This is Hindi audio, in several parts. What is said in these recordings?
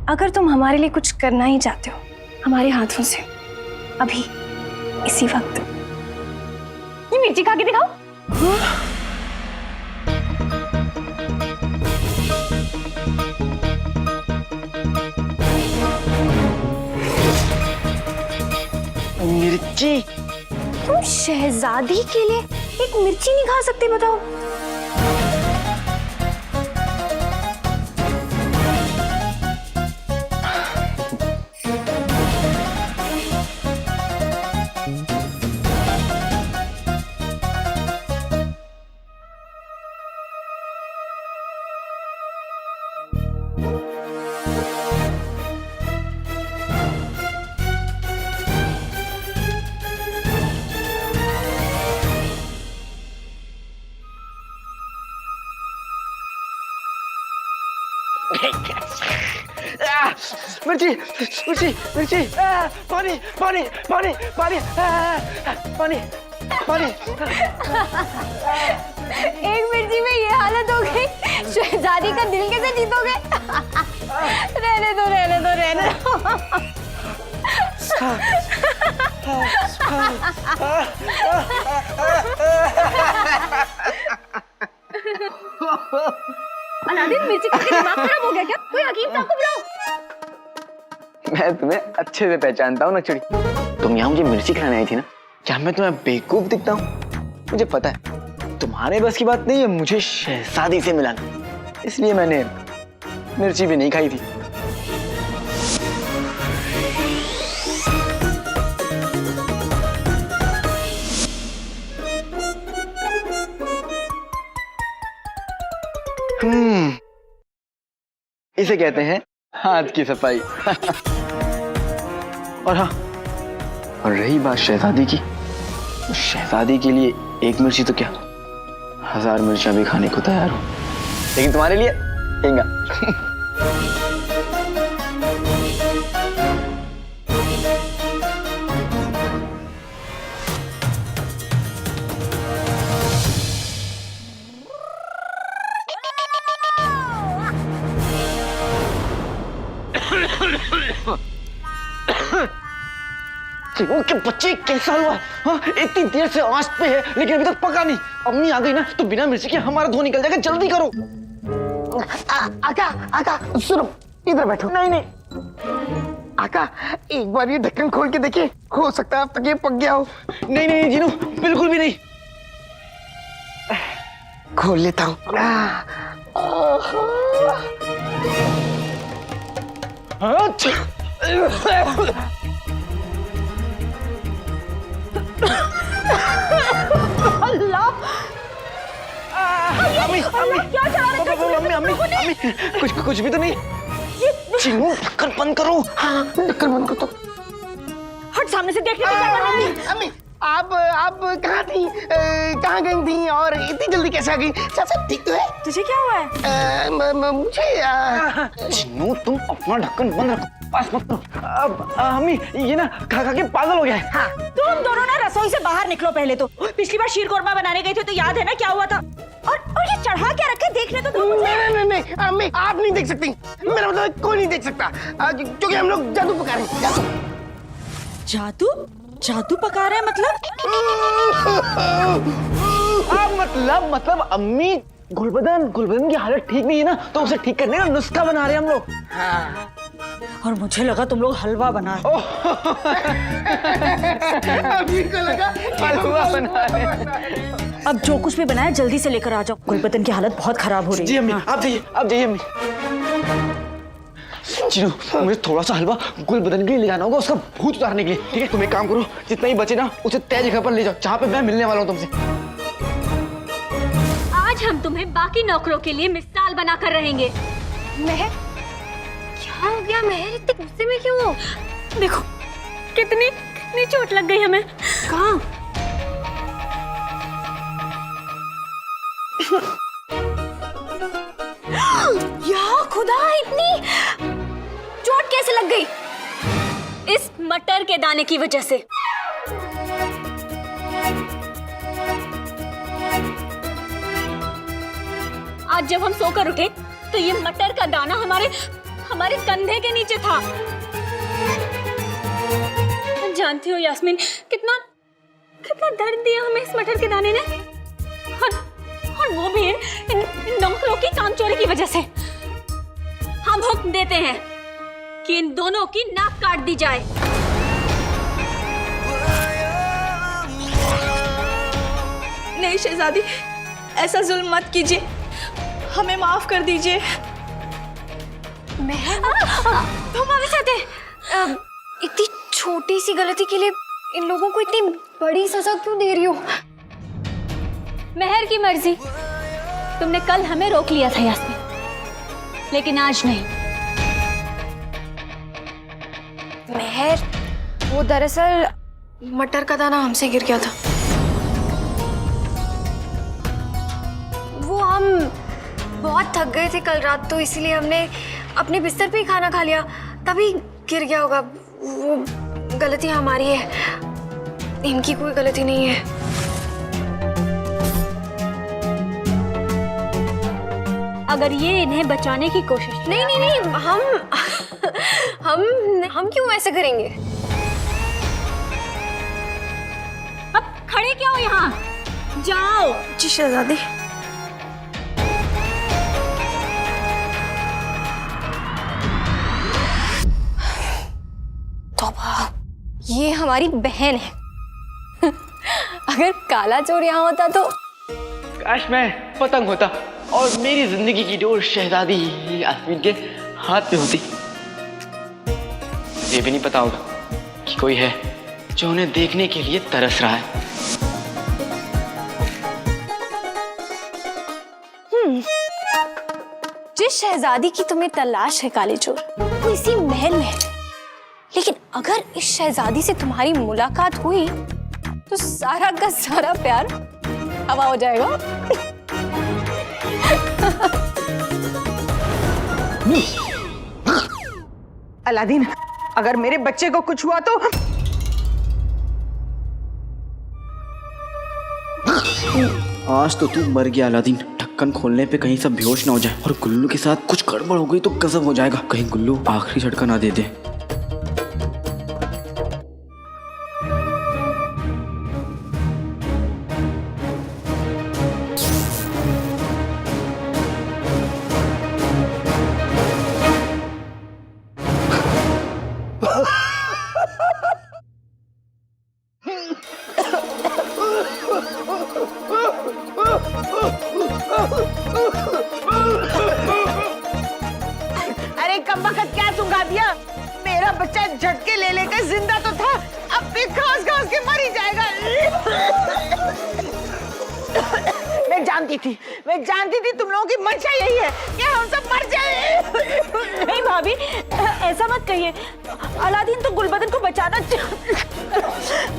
अगर तुम हमारे लिए कुछ करना ही चाहते हो हमारे हाथों से, अभी इसी वक्त ये मिर्ची खा के दिखाओ। मिर्ची? तुम शहजादी के लिए एक मिर्ची नहीं खा सकते, बताओ? मिर्ची मिर्ची मिर्ची, पानी पानी पानी पानी पानी पानी। एक मिर्ची में ये हालत हो गई, शहजादी का दिल कैसे जीतोगे? रहने दो रहने दो रहने दो। अलादीन, मिर्ची खा के दिमाग खराब हो गया क्या? कोई हकीम साहब को बुलाओ। मैं तुम्हें अच्छे से पहचानता हूँ नक्सड़ी। तुम यहाँ मुझे मिर्ची खिलाने आई थी ना? क्या मैं तुम्हें बेवकूफ दिखता हूँ? मुझे पता है तुम्हारे बस की बात नहीं है मुझे शहजादी से मिलाना, इसलिए मैंने मिर्ची भी नहीं खाई थी। इसे कहते हैं हाथ की सफाई। और हाँ, और रही बात शहजादी की, तो शहजादी के लिए एक मिर्ची तो क्या 1000 मिर्चियां भी खाने को तैयार हूं, लेकिन तुम्हारे लिए इंगा। के बच्चे कैसा हुआ? हाँ, इतनी देर से आंच पे है लेकिन अभी तक पका नहीं। अम्मी आ गई ना तो बिना मिर्ची के हमारा धुआं निकल जाएगा, जल्दी करो। आका आका सुनो, इधर बैठो। नहीं नहीं आका, एक बार ये ढक्कन खोल के देखिए, हो सकता है अब तक ये पक गया हो। नहीं नहीं जीनू, बिल्कुल भी नहीं। खोल लेता हूँ। अम्मी क्या चला रहे हो? अम्मी अम्मी अम्मी कुछ भी तो नहीं। जीनू ढक्कन बंद करो। हाँ, ढक्कन बंद करो। हट, सामने से देखने को क्या कर रही है? अम्मी आप कहाँ थी, कहाँ गई थी और इतनी जल्दी कैसे आ गई? सब ठीक तो है? तुझे क्या हुआ है? मुझे जीनू तुम अपना ढक्कन बंद रखो, पास मत करो। अब अम्मी ये ना खा खा के पागल हो गया है। हाँ, तुम दोनों ना रसोई से बाहर निकलो पहले तो। पिछली बार शीर कोरमा बनाने गए थे तो याद है ना क्या हुआ था? और ये चढ़ा क्या रखे, देखने तो दो मुझे। नहीं अम्मी आप नहीं देख सकती, मेरा मतलब कोई नहीं देख सकता, क्योंकि हम लोग जादू पका रहे हैं। जादू? जादू पका रहे हैं मतलब? मतलब अम्मी गुलबदन की हालत ठीक नहीं है ना, तो उसे ठीक करने का नुस्खा बना रहे हैं हम लोग। हाँ। और मुझे लगा तुम लोग हलवा बना रहे हो। अभी को लगा हलवा बना रहे हैं। अब जो कुछ भी बनाया जल्दी से लेकर आ जाओ, गुलबदन की हालत बहुत खराब हो रही है। जी अम्मी, आप जाइए अम्मी। जीनू मुझे थोड़ा सा हलवा गुलबदन के लिए ले जाना होगा, उसका भूत उतारने के लिए। ठीक है, तुम एक काम करो, जितना ही बचे ना उसे तय जगह पर ले जाओ जहाँ पे मैं मिलने वाला हूँ तुमसे। आज हम तुम्हें बाकी नौकरों के लिए मिसाल बनाकर रहेंगे। महर, क्या हो गया महर, इतने गुस्से में क्यों हो? देखो कितनी चोट लग गई हमें। कहाँ? या खुदा, इतनी चोट कैसे लग गई? इस मटर के दाने की वजह से। आज जब हम सोकर उठे तो ये मटर का दाना हमारे हमारे कंधे के नीचे था। जानती हो यास्मीन, कितना कितना दर्द दिया हमें इस मटर के दाने ने, और वो भी इन नौकरों की कामचोरी की वजह से। हम हुक्म देते हैं कि इन दोनों की नाक काट दी जाए। नहीं शहजादी, ऐसा जुल्म मत कीजिए, हमें माफ कर दीजिए। तुम हमारे साथ है। इतनी छोटी सी गलती के लिए इन लोगों को इतनी बड़ी सजा क्यों दे रही हो? मेहर की मर्जी। तुमने कल हमें रोक लिया था यास्मीन, लेकिन आज नहीं। मेहर, वो दरअसल मटर का दाना हमसे गिर गया था। वो हम बहुत थक गए थे कल रात, तो इसलिए हमने अपने बिस्तर पे ही खाना खा लिया, तभी गिर गया होगा। वो गलती हमारी है, इनकी कोई गलती नहीं है। अगर ये इन्हें बचाने की कोशिश। नहीं नहीं नहीं, हम क्यों ऐसे करेंगे? अब खड़े क्या हो यहाँ? जाओ। जी शहजादी। तौबा, ये हमारी बहन है। अगर काला चोर यहाँ होता तो काश मैं पतंग होता और मेरी जिंदगी की डोर शहजादी यास्मीन के हाथ में होती। ये भी नहीं पता होगा कि कोई है जो उन्हें देखने के लिए तरस रहा है। जिस शहजादी की तुम्हें तलाश है काले चोर, वो इसी महल में है। लेकिन अगर इस शहजादी से तुम्हारी मुलाकात हुई तो सारा का सारा प्यार हवा हो जाएगा। अलादीन, अगर मेरे बच्चे को कुछ हुआ तो आज तो तू मर गया अलादीन। ढक्कन खोलने पे कहीं सब बेहोश ना हो जाए और गुल्लू के साथ कुछ गड़बड़ हो गई तो गजब हो जाएगा। कहीं गुल्लू आखिरी झटका ना दे दे। अरे कमबख्त, क्या सुंघा दिया? मेरा बच्चा झटके ले लेकर जिंदा तो था, अब भी घास घास के मर ही जाएगा। मैं जानती थी तुम लोगों की मंशा यही है कि हम सब मर जाए। नहीं भाभी, ऐसा मत कहिए। अलादीन तो गुलबदन को बचाना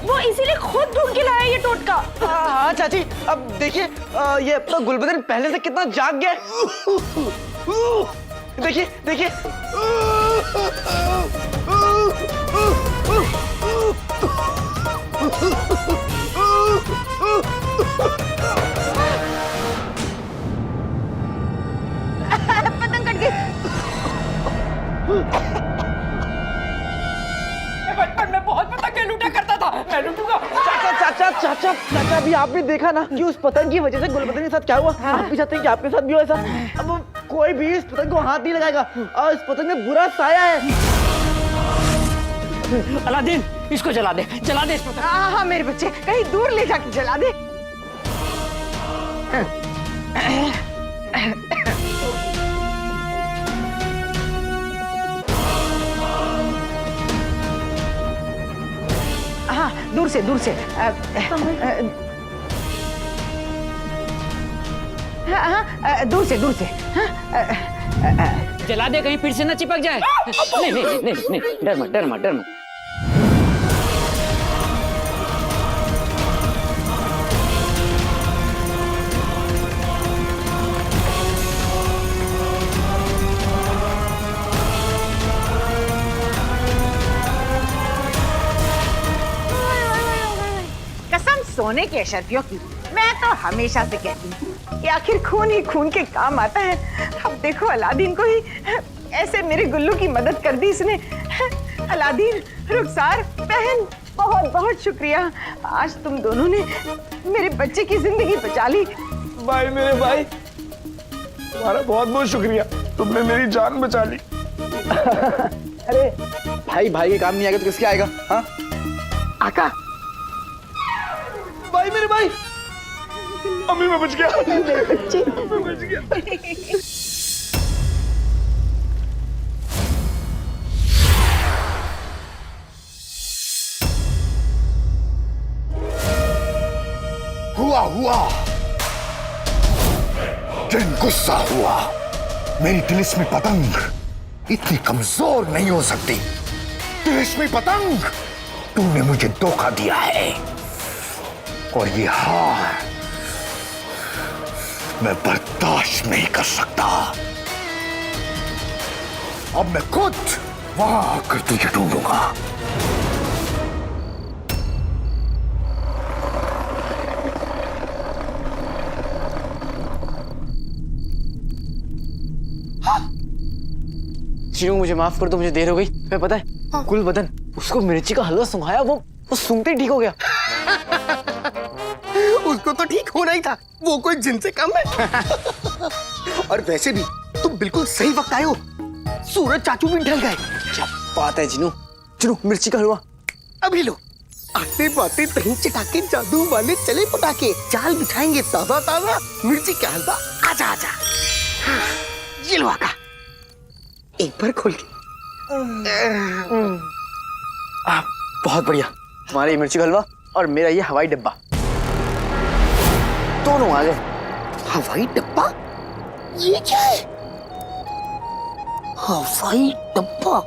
वो इसीलिए खुद ढूंढ के लाया ये टोटका। हाँ चाची, अब देखिए ये अपना गुलबदन पहले से कितना जाग गया है। देखिए देखिए। पतंग कट गई। बचपन में बहुत पतंग लूटा करता था, मैं लूटूंगा। चाचा अभी आप भी देखा ना कि उस पतंग की वजह से गुलबदन के साथ क्या हुआ। आप भी चाहते हैं कि आपके साथ भी हो ऐसा। अब कोई भी इस पतंग को हाथ नहीं लगाएगा और इस पतंग में बुरा साया है। अलादीन, इसको जला दे इस पतंग। हाँ मेरे बच्चे, कहीं दूर ले जाके जला दे। हाँ, दूर से हाँ, दूर से जला दे, कहीं फिर से न चिपक जाए। नहीं, डर मत। कसम सोने के अशरफियों की, मैं तो हमेशा से कहती हूँ कि आखिर खून ही खून के काम आता है। अब देखो अलादीन को ही ऐसे मेरे गुल्लू की मदद कर दी इसने। अलादीन, रुखसार, बहन, बहुत बहुत शुक्रिया। आज तुम दोनों ने मेरे बच्चे की जिंदगी बचा ली। भाई मेरे भाई, तुम्हारा बहुत बहुत शुक्रिया, तुमने मेरी जान बचा ली। अरे भाई भाई के काम नहीं आएगा तो किसके आएगा? हाँ आका, भाई मेरे भाई, अम्मी मैं बच गया, मैं बच गया। हुआ जिन गुस्सा हुआ। मेरी तिलिस्मी पतंग इतनी कमजोर नहीं हो सकती। तिलिस्मी पतंग, तूने मुझे धोखा दिया है और ये हार मैं बर्दाश्त नहीं कर सकता। अब मैं खुद वहां आकर तुझे ढूंढूंगा। चिनू मुझे माफ कर दो, मुझे देर हो गई। मैं पता है गुलबदन, उसको मिर्ची का हलवा सुंघाया, वो सूंघते ही ठीक हो गया। उसको तो ठीक होना ही था, वो कोई जिन से कम है। और वैसे भी तुम बिल्कुल सही वक्त आए हो, सूरज चाचू भी ढल गए। क्या बात है चिनू, चिनू मिर्ची का हलवा अभी लो। आते बाते दही चटाके जादू वाले चले पटाके, जाल बिछाएंगे ताजा ताजा मिर्ची का हलवा। आजा आजा, ये लो आका, एक बार खोल के। बहुत बढ़िया, तुम्हारा ये मिर्ची का हलवा और मेरा ये हवाई डब्बा, दोनों आ गए। हवाई डब्बा? ये क्या है? हवाई डब्बा?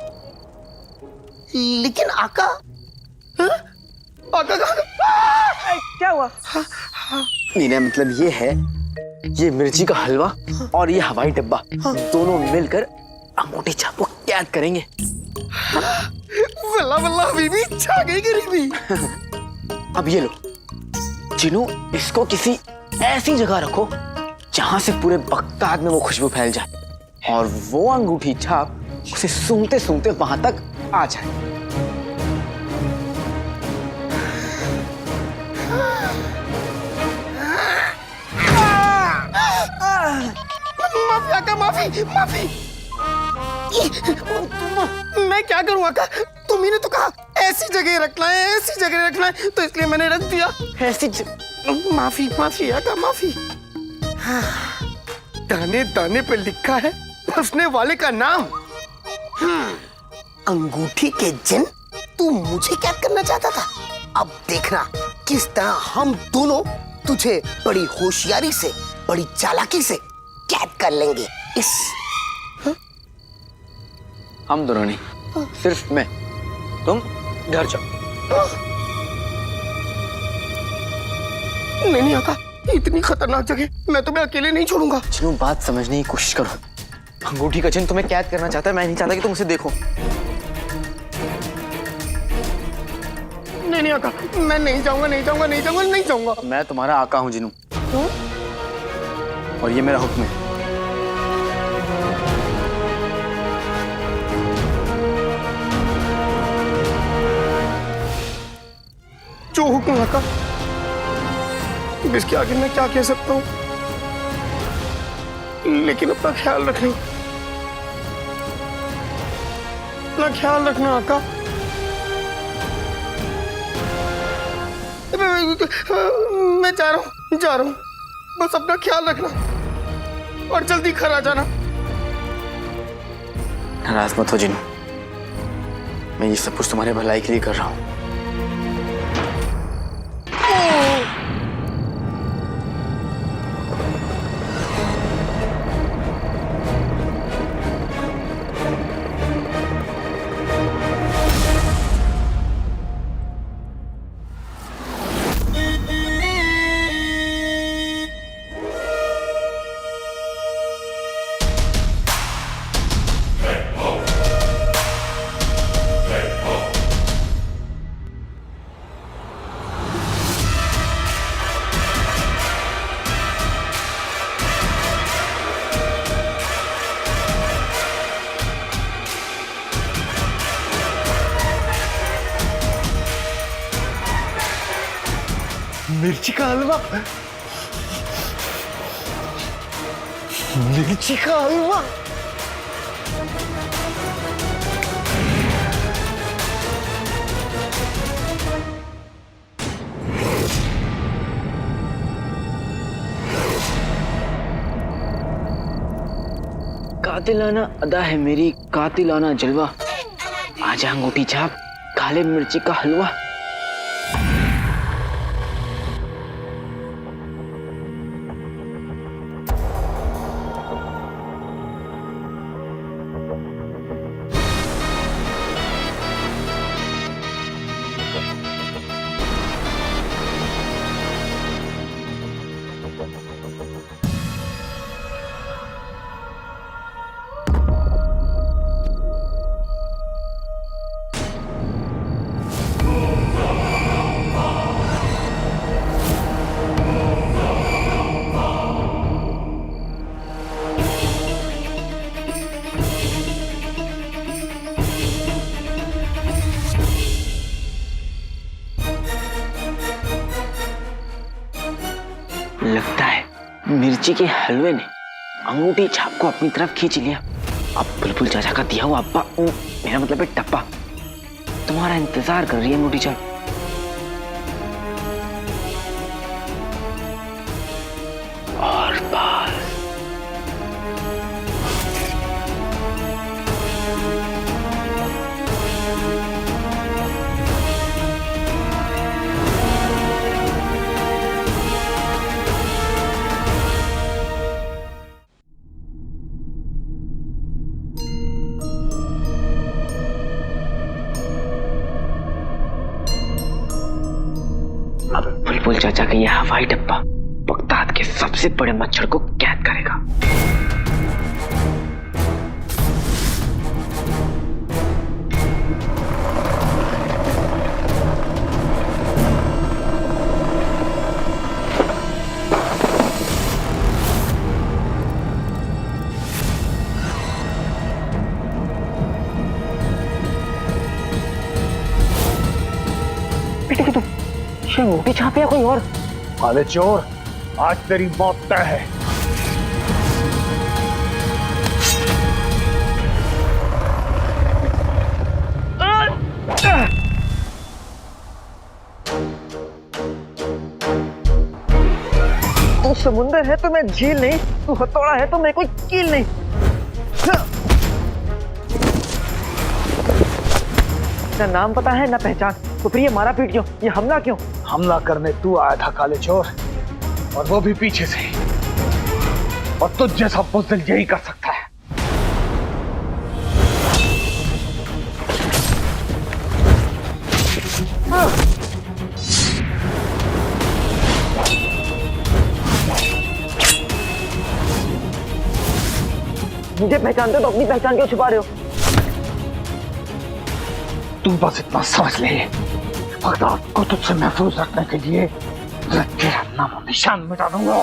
लेकिन आका, हाँ? आका कहाँ? क्या हुआ? मीना मतलब ये है, ये मिर्ची का हलवा और ये हवाई डब्बा दोनों मिलकर अंगूठी छाप को कैद करेंगे। वल्ला वल्ला बीबी, छा गई गरीबी। अब ये लो चिनू, इसको किसी ऐसी जगह रखो जहां से पूरे बगदाद में वो खुशबू फैल जाए और वो अंगूठी छाप उसे सूंघते सूंघते वहां तक आ जाए। माफी आका, माफी माफी। मैं क्या करूं आका, तुम ही ने तो कहा ऐसी जगह रखना है, ऐसी जगह रखना है, तो इसलिए मैंने रख दिया। ऐसी माफी माफी आका, माफी। दाने दाने पे लिखा है फंसने वाले का नाम। अंगूठी के जिन, तू मुझे कैद करना चाहता था। अब देखना किस तरह हम दोनों तुझे बड़ी होशियारी से, बड़ी चालाकी से कैद कर लेंगे। इस हम दोनों नहीं, सिर्फ मैं, तुम घर जाओ। नहीं नहीं आका, इतनी खतरनाक जगह मैं तुम्हें अकेले नहीं छोड़ूंगा। चिनू बात समझने की कोशिश करो, अंगूठी का चिन्ह तुम्हें कैद करना चाहता है, मैं नहीं चाहता कि तुम उसे देखो। नहीं नहीं आका, मैं नहीं जाऊंगा, नहीं जाऊंगा, नहीं जाऊंगा, नहीं जाऊंगा। मैं तुम्हारा आका हूं जिनू, और ये मेरा हुक्म है। जो हुक्म आका, इसके आगे मैं क्या कह सकता हूँ, लेकिन अपना ख्याल रखना, अपना ख्याल रखना आका। मैं जा रहा हूँ, बस अपना ख्याल रखना और जल्दी घर आ जाना। नाराज मत हो जिनू, मैं ये सब कुछ तुम्हारे भलाई के लिए कर रहा हूँ। मिर्ची का हलवा, मिर्ची का हलवा। कातिलाना अदा है मेरी, कातिलाना जलवा, आजा अंगूठी छाप, काले मिर्ची का हलवा। लगता है मिर्ची के हलवे ने अंगूठी छाप को अपनी तरफ खींच लिया। अब बुलबुल चाचा का दिया हुआ अब्बा, मेरा मतलब है टप्पा, तुम्हारा इंतजार कर रही है अंगूठी छाप। और बस अब बुलबुल चाचा का यह हवाई डब्बा बगदाद के सबसे बड़े मच्छर को कैद करेगा। बेटे तुम अंगूठी छाप या कोई और? काले चोर, आज तेरी मौत तय है। तू समुंदर है तो मैं झील नहीं, तू हथौड़ा है तो मैं कोई कील नहीं। ना नाम पता है ना पहचान, तो फिर ये मारा पीट क्यों, ये हमला क्यों? हमला करने तू आया था काले चोर, और वो भी पीछे से, और तुझ जैसा बुज़दिल यही कर सकता है। मुझे पहचानते तो अपनी पहचान क्यों छुपा रहे हो? तू बस इतना समझ ले, बगदाद को तुझसे महफूज रखने के लिए मैं तेरा नाम निशान मिटा दूंगा।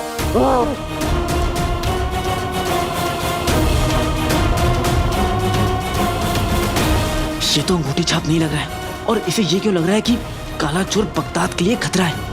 ये तो अंगूठी छाप नहीं लग रहा है, और इसे ये क्यों लग रहा है कि काला चोर बगदाद के लिए खतरा है?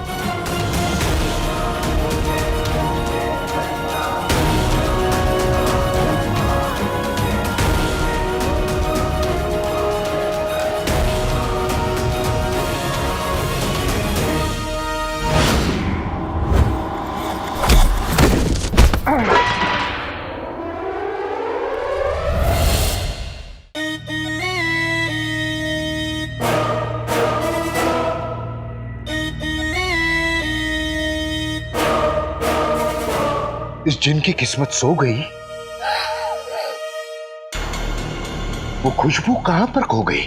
इस जिन की किस्मत सो गई, वो खुशबू कहां पर खो गई?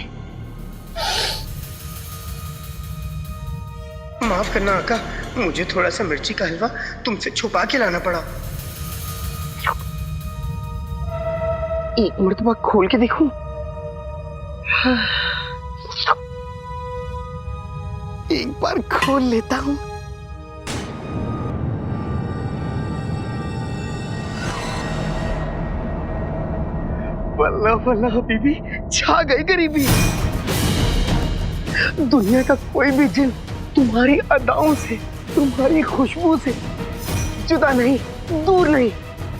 माफ करना आका, मुझे थोड़ा सा मिर्ची का हलवा तुमसे छुपा के लाना पड़ा। एक मर्तबा खोल के देखूं? एक बार खोल लेता हूं। वल्लाह वल्लाह बीबी, छा गई गरीबी। दुनिया का कोई भी जिन तुम्हारी अदाओं से तुम्हारी खुशबू से जुदा नहीं, दूर नहीं,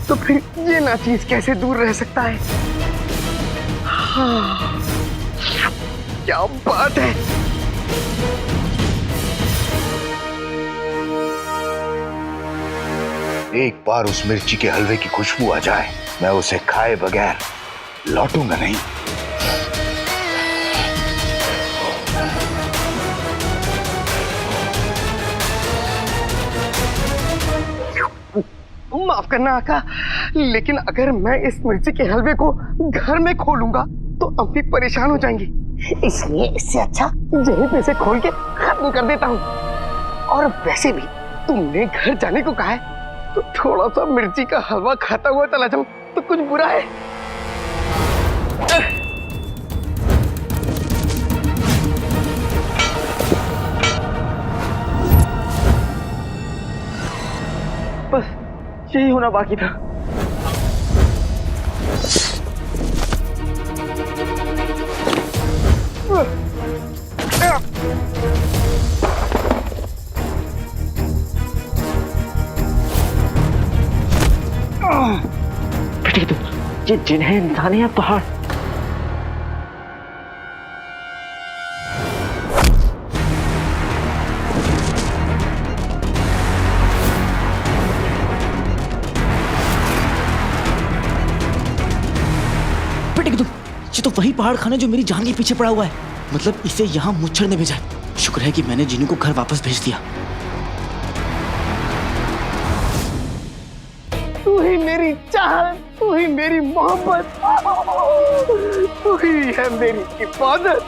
तो फिर ये नाचीज कैसे दूर रह सकता है? हाँ, क्या बात है। एक बार उस मिर्ची के हलवे की खुशबू आ जाए, मैं उसे खाए बगैर लौटूंगा नहीं। माफ करना आका, लेकिन अगर मैं इस मिर्ची के हलवे को घर में खोलूंगा तो अम्मी परेशान हो जाएंगी, इसलिए इससे अच्छा यहीं पे से खोल के खत्म कर देता हूँ। और वैसे भी तुमने घर जाने को कहा है, तो थोड़ा सा मिर्ची का हलवा खाता हुआ चला जाऊं तो कुछ बुरा है? बस यही होना बाकी था। बेटे तुम, ये जिन है इंसान है या पहाड़? बेटे तुम, ये तो वही पहाड़ खाना जो मेरी जान के पीछे पड़ा हुआ है। मतलब इसे यहाँ मुच्छर ने भेजा है। शुक्र है कि मैंने जीनू को घर वापस भेज दिया। तू ही मेरी चाहत, तू ही मेरी मोहब्बत, तू ही है मेरी इबादत।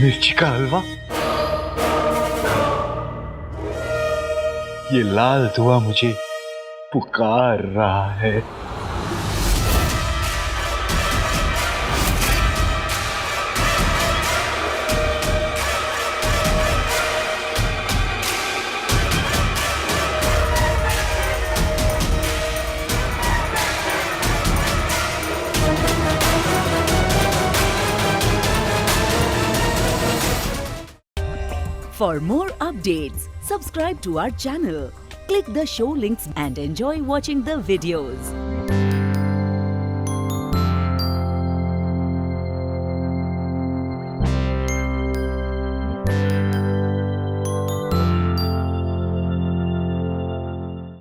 मिर्ची का हलवा, ये लाल धुआं मुझे पुकार रहा है। For more updates, subscribe to our channel, click the show links and enjoy watching the videos.